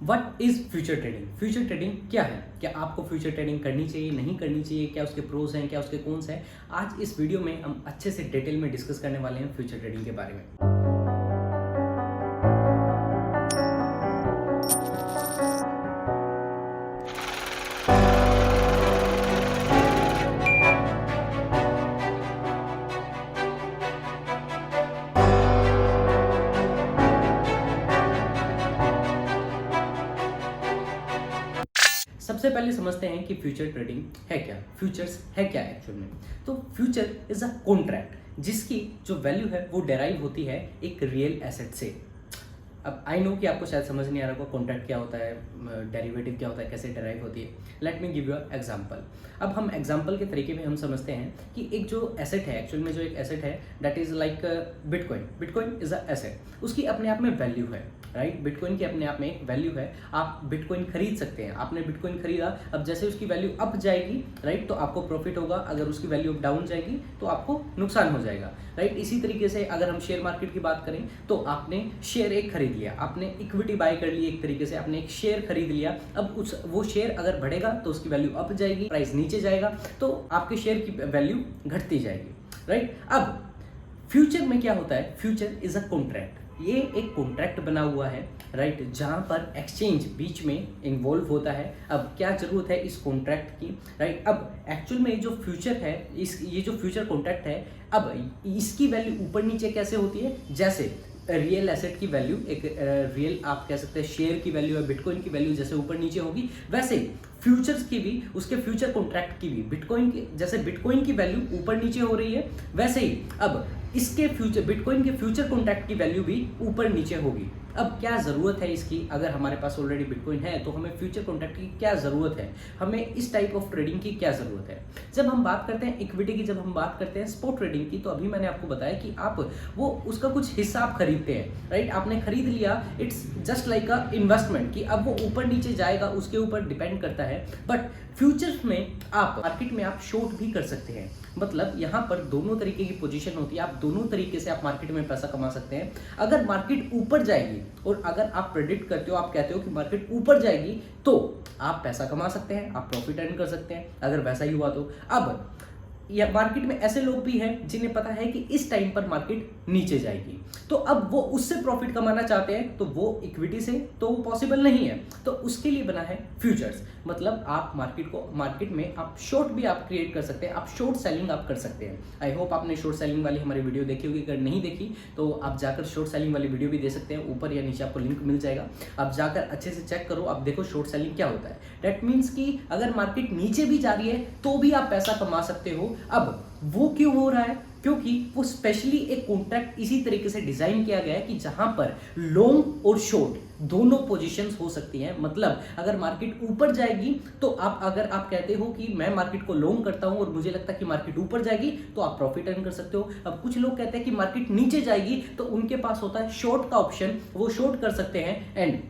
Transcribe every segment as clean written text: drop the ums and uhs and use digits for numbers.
What is future trading? Future trading क्या है? क्या आपको फ्यूचर ट्रेडिंग करनी चाहिए, नहीं करनी चाहिए? क्या उसके प्रोज हैं, क्या उसके कॉन्स हैं? आज इस वीडियो में हम अच्छे से डिटेल में डिस्कस करने वाले हैं फ्यूचर ट्रेडिंग के बारे में। सबसे पहले समझते हैं कि फ्यूचर ट्रेडिंग है क्या, फ्यूचर्स है क्या एक्चुअल में। तो फ्यूचर इज अ कॉन्ट्रैक्ट जिसकी जो वैल्यू है वो डेराइव होती है एक रियल एसेट से। अब आई नो कि आपको शायद समझ नहीं आ रहा होगा कॉन्ट्रैक्ट क्या होता है, डेरिवेटिव क्या होता है, कैसे डेराइव होती है। Let me give you example. अब हम एग्जांपल के तरीके में हम समझते हैं कि एक जो एसेट है, एक्चुअल में जो एक एसेट है that is like bitcoin. Bitcoin is a asset, उसकी अपने आप में वैल्यू है, राइट। बिटकॉइन की अपने आप में एक वैल्यू है। आप बिटकॉइन खरीद सकते हैं, आपने बिटकॉइन खरीदा, अब जैसे उसकी वैल्यू अप जाएगी, राइट, तो आपको प्रॉफिट होगा। अगर उसकी वैल्यू डाउन जाएगी तो आपको नुकसान हो जाएगा, राइट। इसी तरीके से अगर हम शेयर मार्केट की बात करें तो आपने शेयर एक खरीद लिया, आपने इक्विटी बाय कर ली, एक तरीके से आपने एक शेयर खरीद लिया। अब वो शेयर अगर बढ़ेगा तो उसकी वैल्यू अप जाएगी, प्राइस नीचे जाएगा तो आपके शेयर की वैल्यू घटती जाएगी, राइट। अब फ्यूचर में क्या होता है? Future is a contract. ये एक कॉन्ट्रैक्ट बना हुआ है, राइट, जहां पर एक्सचेंज बीच में इन्वॉल्व होता है। अब क्या जरूरत है इस कॉन्ट्रैक्ट की, राइट। अब एक्चुअल में जो फ्यूचर है, ये जो फ्यूचर कॉन्ट्रैक्ट है, अब इसकी वैल्यू ऊपर नीचे कैसे होती है? जैसे रियल एसेट की वैल्यू, एक रियल आप कह सकते हैं शेयर की वैल्यू है, बिटकॉइन की वैल्यू जैसे ऊपर नीचे होगी, वैसे ही फ्यूचर्स की भी, उसके फ्यूचर कॉन्ट्रैक्ट की भी, बिटकॉइन की जैसे बिटकॉइन की वैल्यू ऊपर नीचे हो रही है, वैसे ही अब इसके फ्यूचर, बिटकॉइन के फ्यूचर कॉन्ट्रैक्ट की वैल्यू भी ऊपर नीचे होगी। अब क्या ज़रूरत है इसकी? अगर हमारे पास ऑलरेडी बिटकॉइन है तो हमें फ्यूचर कॉन्ट्रैक्ट की क्या ज़रूरत है, हमें इस टाइप ऑफ ट्रेडिंग की क्या ज़रूरत है? जब हम बात करते हैं इक्विटी की, जब हम बात करते हैं स्पॉट ट्रेडिंग की, तो अभी मैंने आपको बताया कि आप वो उसका कुछ हिस्सा आप खरीदते हैं, राइट। आपने खरीद लिया, it's just like a investment कि अब वो ऊपर नीचे जाएगा, उसके ऊपर डिपेंड करता है। बट फ्यूचर्स में आप मार्केट में आप शॉर्ट भी कर सकते हैं, मतलब यहाँ पर दोनों तरीके की पोजीशन होती है, आप दोनों तरीके से आप मार्केट में पैसा कमा सकते हैं। अगर मार्केट ऊपर जाएगी और अगर आप प्रेडिक्ट करते हो, आप कहते हो कि मार्केट ऊपर जाएगी, तो आप पैसा कमा सकते हैं, आप प्रॉफिट अर्न कर सकते हैं, अगर वैसा ही हुआ तो। अब या मार्केट में ऐसे लोग भी हैं जिन्हें पता है कि इस टाइम पर मार्केट नीचे जाएगी, तो अब वो उससे प्रॉफिट कमाना चाहते हैं, तो वो इक्विटी से तो पॉसिबल नहीं है, तो उसके लिए बना है फ्यूचर्स। मतलब आप मार्केट में आप शॉर्ट भी आप क्रिएट कर सकते हैं, आप शॉर्ट सेलिंग आप कर सकते हैं। आई होप आपने शॉर्ट सेलिंग वाली हमारी वीडियो देखी होगी, अगर नहीं देखी तो आप जाकर शॉर्ट सेलिंग वाली वीडियो भी दे सकते हैं, ऊपर या नीचे आपको लिंक मिल जाएगा। आप जाकर अच्छे से चेक करो, आप देखो शॉर्ट सेलिंग क्या होता है। दैट मीन्स कि अगर मार्केट नीचे भी जा रही है तो भी आप पैसा कमा सकते हो। अब वो क्यों हो रहा है? क्योंकि वो स्पेशली एक कॉन्ट्रैक्ट इसी तरीके से डिजाइन किया गया है कि जहां पर लॉन्ग और शॉर्ट दोनों पोजीशंस हो सकती हैं। मतलब अगर मार्केट ऊपर जाएगी तो अगर आप कहते हो कि मैं मार्केट को लॉन्ग करता हूं और मुझे लगता है कि मार्केट ऊपर जाएगी, तो आप प्रॉफिट अर्न कर सकते हो। अब कुछ लोग कहते हैं कि मार्केट नीचे जाएगी, तो उनके पास होता है शॉर्ट का ऑप्शन, वो शॉर्ट कर सकते हैं एंड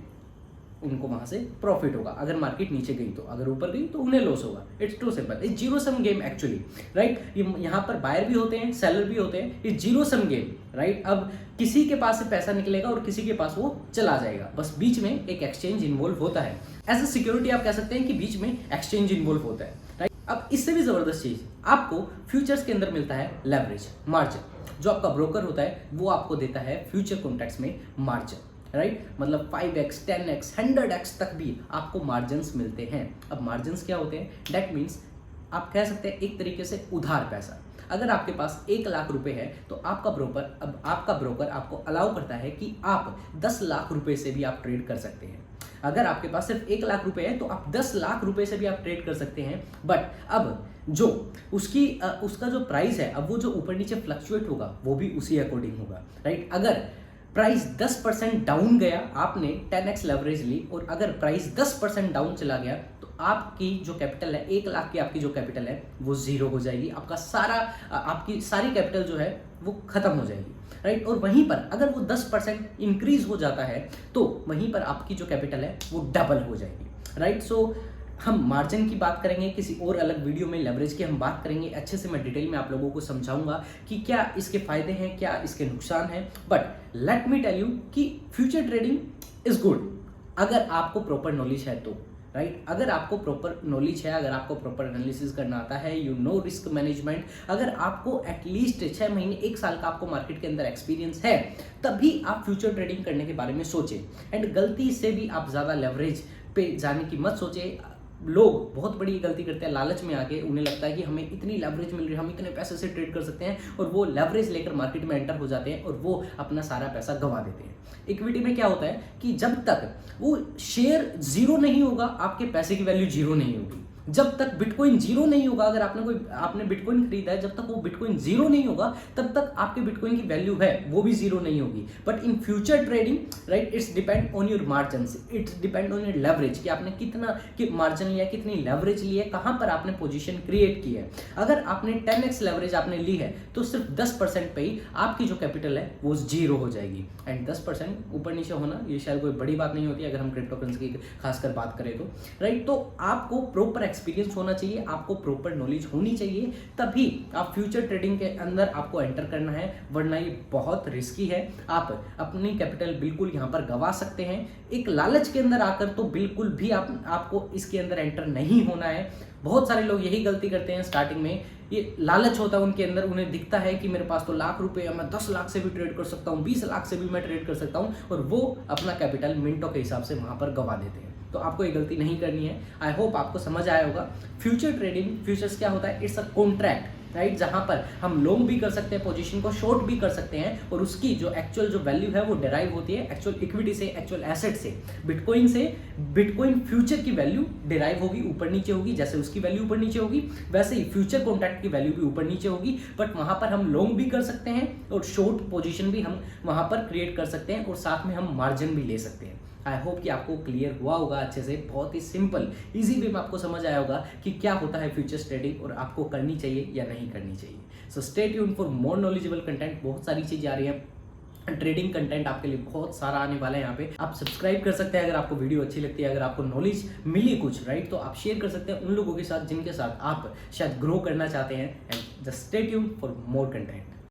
उनको वहां से प्रॉफिट होगा। अगर मार्केट नीचे गई तो, अगर ऊपर गई तो उन्हें लॉस होगा। It's too simple, it's zero sum game actually, right. यहाँ पर बायर भी होते हैं, सेलर भी होते हैं, it's zero sum game, right. अब किसी के पास से पैसा निकलेगा और किसी के पास वो चला जाएगा, बस बीच में एक एक्सचेंज इन्वॉल्व होता है। एज ए सिक्योरिटी आप कह सकते हैं कि बीच में एक्सचेंज इन्वॉल्व होता है, राइट। अब इससे भी जबरदस्त चीज आपको फ्यूचर्स के अंदर मिलता है, लेवरेज, मार्जिन। जो आपका ब्रोकर होता है वो आपको देता है फ्यूचर कॉन्ट्रैक्ट्स में मार्जिन, राइट। मतलब 5x 10x 100x तक भी आपको मार्जिन्स मिलते हैं। अब मार्जिन्स क्या होते हैं? दैट मीन्स आप कह सकते हैं एक तरीके से उधार पैसा। अगर आपके पास 1 लाख रुपए है तो आपका ब्रोकर आपको अलाउ करता है कि आप 10 लाख रुपए से भी आप ट्रेड कर सकते हैं। अगर आपके पास सिर्फ 1 लाख रुपए है तो आप 10 लाख रुपए से भी आप ट्रेड कर सकते हैं। बट अब जो उसका जो प्राइस है, अब वो जो ऊपर नीचे फ्लक्चुएट होगा वो भी उसी अकॉर्डिंग होगा, राइट। अगर प्राइस 10% डाउन गया, आपने 10x लेवरेज ली, और अगर प्राइस 10% डाउन चला गया तो आपकी जो कैपिटल है, 1 लाख की आपकी जो कैपिटल है वो जीरो हो जाएगी। आपकी सारी कैपिटल जो है वो खत्म हो जाएगी, राइट। और वहीं पर अगर वो 10% इंक्रीज हो जाता है तो वहीं पर आपकी जो कैपिटल है वो डबल हो जाएगी, राइट। सो हम मार्जिन की बात करेंगे किसी और अलग वीडियो में, लेवरेज की हम बात करेंगे अच्छे से, मैं डिटेल में आप लोगों को समझाऊंगा कि क्या इसके फायदे हैं, क्या इसके नुकसान हैं। But let me tell you कि फ्यूचर ट्रेडिंग इज गुड। अगर आपको प्रॉपर नॉलेज है तो, राइट अगर आपको प्रॉपर नॉलेज है, अगर आपको प्रॉपर एनालिसिस करना आता है, यू नो रिस्क मैनेजमेंट, अगर आपको एटलीस्ट 6 महीने 1 साल का आपको मार्केट के अंदर एक्सपीरियंस है, तभी आप फ्यूचर ट्रेडिंग करने के बारे में सोचें। एंड गलती से भी आप ज़्यादा लेवरेज पे जाने की मत सोचें। लोग बहुत बड़ी गलती करते हैं, लालच में आके उन्हें लगता है कि हमें इतनी लेवरेज मिल रही है, हम इतने पैसे से ट्रेड कर सकते हैं, और वो लेवरेज लेकर मार्केट में एंटर हो जाते हैं और वो अपना सारा पैसा गंवा देते हैं। इक्विटी में क्या होता है कि जब तक वो शेयर जीरो नहीं होगा, आपके पैसे की वैल्यू जीरो नहीं होगी। जब तक बिटकॉइन जीरो नहीं होगा, अगर आपने बिटकॉइन खरीदा है, जब तक वो बिटकॉइन जीरो नहीं होगा, तब तक आपके बिटकॉइन की वैल्यू है वो भी जीरो नहीं होगी। But in future trading, right, it's depend on your margin, it's depend on your leverage, कि आपने कितना मार्जिन लिया, कितनी लेवरेज ली है, कहां पर आपने पोजीशन क्रिएट की है। अगर आपने 10x लेवरेज आपने ली है, तो सिर्फ 10% पे ही आपकी जो कैपिटल है वो जीरो हो जाएगी। एंड 10% ऊपर नीचे होना ये शायद कोई बड़ी बात नहीं होती अगर हम क्रिप्टो करेंसी की खासकर बात करें तो, राइट। तो आपको प्रॉपर एक्सपीरियंस होना चाहिए, आपको प्रॉपर नॉलेज होनी चाहिए, तभी आप फ्यूचर ट्रेडिंग के अंदर आपको एंटर करना है, वरना ये बहुत रिस्की है। आप अपनी कैपिटल बिल्कुल यहाँ पर गंवा सकते हैं। एक लालच के अंदर आकर तो बिल्कुल भी आपको इसके अंदर एंटर नहीं होना है। बहुत सारे लोग यही गलती करते हैं स्टार्टिंग में, ये लालच होता है उनके अंदर, उन्हें दिखता है कि मेरे पास तो लाख रुपए है, मैं 10 लाख से भी ट्रेड कर सकता हूँ, 20 लाख से भी मैं ट्रेड कर सकता हूँ, और वो अपना कैपिटल मिनटों के हिसाब से वहाँ पर गंवा देते हैं। तो आपको ये गलती नहीं करनी है। आई होप आपको समझ आया होगा। फ्यूचर ट्रेडिंग, फ्यूचर्स क्या होता है, इट्स अ कॉन्ट्रैक्ट, राइट, जहां पर हम लॉन्ग भी कर सकते हैं, पोजीशन को शॉर्ट भी कर सकते हैं, और उसकी जो एक्चुअल जो वैल्यू है वो डिराइव होती है एक्चुअल इक्विटी से, एक्चुअल एसेट से, बिटकॉइन से। बिटकॉइन फ्यूचर की वैल्यू डिराइव होगी, ऊपर नीचे होगी, जैसे उसकी वैल्यू ऊपर नीचे होगी वैसे ही फ्यूचर कॉन्ट्रैक्ट की वैल्यू भी ऊपर नीचे होगी। बट वहां पर हम लॉन्ग भी कर सकते हैं और शॉर्ट पोजीशन भी हम वहां पर क्रिएट कर सकते हैं, और साथ में हम मार्जिन भी ले सकते हैं। आई होप कि आपको क्लियर हुआ होगा अच्छे से, बहुत ही सिंपल इजी वे में आपको समझ आया होगा कि क्या होता है फ्यूचर्स ट्रेडिंग और आपको करनी चाहिए या नहीं करनी चाहिए। So stay tuned for more knowledgeable content. बहुत सारी चीजें आ रही हैं, ट्रेडिंग कंटेंट आपके लिए बहुत सारा आने वाला है। यहाँ पे आप सब्सक्राइब कर सकते हैं अगर आपको वीडियो अच्छी लगती है, अगर आपको नॉलेज मिली कुछ, राइट, तो आप शेयर कर सकते हैं उन लोगों के साथ जिनके साथ आप शायद ग्रो करना चाहते हैं। And just stay tuned for more content.